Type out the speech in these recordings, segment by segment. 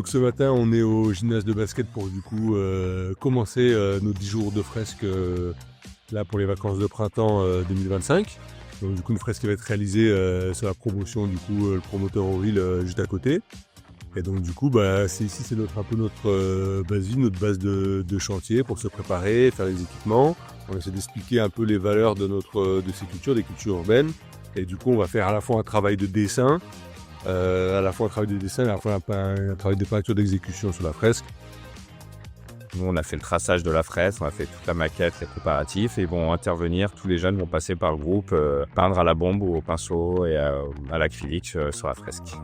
Donc ce matin, on est au gymnase de basket pour du coup commencer nos 10 jours de fresque là pour les vacances de printemps 2025. Donc du coup une fresque qui va être réalisée sur la promotion du coup le promoteur Auril juste à côté. Et donc du coup c'est un peu notre base de chantier pour se préparer, faire les équipements. On essaie d'expliquer un peu les valeurs de ces cultures, des cultures urbaines. Et du coup on va faire à la fois un travail de dessin, et à la fois un travail de peinture d'exécution sur la fresque. Nous, on a fait le traçage de la fresque, on a fait toute la maquette, les préparatifs, et ils vont intervenir, tous les jeunes vont passer par le groupe, peindre à la bombe ou au pinceau et à l'acrylique sur la fresque.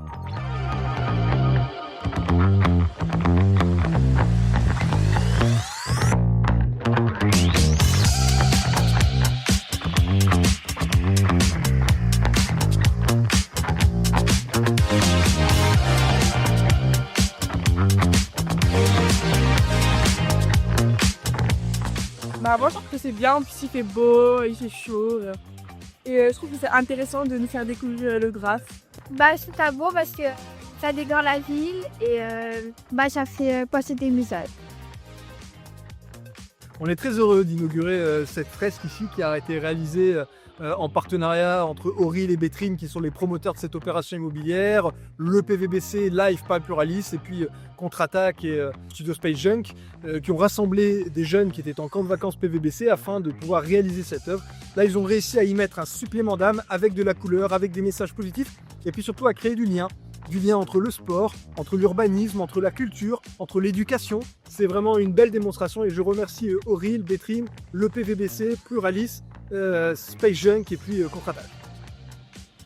Moi je trouve que c'est bien, puis il fait beau, il fait chaud. Et je trouve que c'est intéressant de nous faire découvrir le Graff. Je trouve ça beau parce que ça décore la ville et ça fait passer des messages. On est très heureux d'inaugurer cette fresque ici qui a été réalisée en partenariat entre Auril et Bétrim qui sont les promoteurs de cette opération immobilière, le PVBC, Life Pas Pluralis et puis Contre-Attaque et Studio Space Junk qui ont rassemblé des jeunes qui étaient en camp de vacances PVBC afin de pouvoir réaliser cette œuvre. Là, ils ont réussi à y mettre un supplément d'âme avec de la couleur, avec des messages positifs et puis surtout à créer du lien entre le sport, entre l'urbanisme, entre la culture, entre l'éducation. C'est vraiment une belle démonstration et je remercie Auril, Bétrim, le PVBC, Pluralis, Space Junk et puis Contre-Attaque.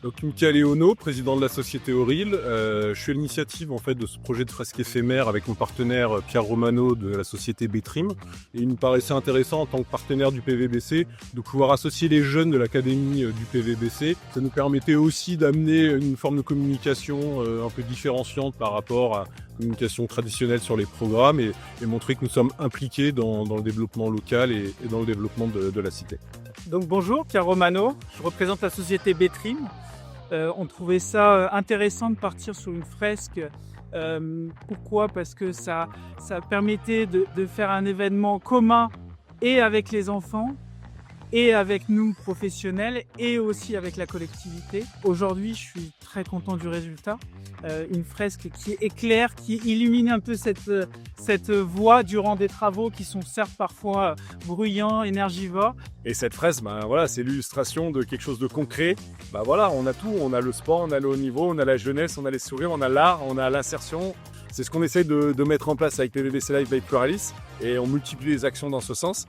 Donc Michael Eono, président de la société Auril. Je suis à l'initiative en fait de ce projet de fresque éphémère avec mon partenaire Pierre Romano de la société Bétrim. Et il me paraissait intéressant en tant que partenaire du PVBC de pouvoir associer les jeunes de l'académie du PVBC. Ça nous permettait aussi d'amener une forme de communication un peu différenciante par rapport à la communication traditionnelle sur les programmes et montrer que nous sommes impliqués dans le développement local et dans le développement de la cité. Donc bonjour, Pierre Romano, je représente la société Bétrim. On trouvait ça intéressant de partir sur une fresque. Pourquoi ? Parce que ça permettait de faire un événement commun et avec les enfants et avec nous professionnels et aussi avec la collectivité. Aujourd'hui, je suis très content du résultat. Une fresque qui éclaire, qui illumine un peu cette voie durant des travaux qui sont certes parfois bruyants, énergivores. Et cette fresque, c'est l'illustration de quelque chose de concret. On a tout, on a le sport, on a le haut niveau, on a la jeunesse, on a les sourires, on a l'art, on a l'insertion. C'est ce qu'on essaie de mettre en place avec PVBC Life by Pluralis et on multiplie les actions dans ce sens.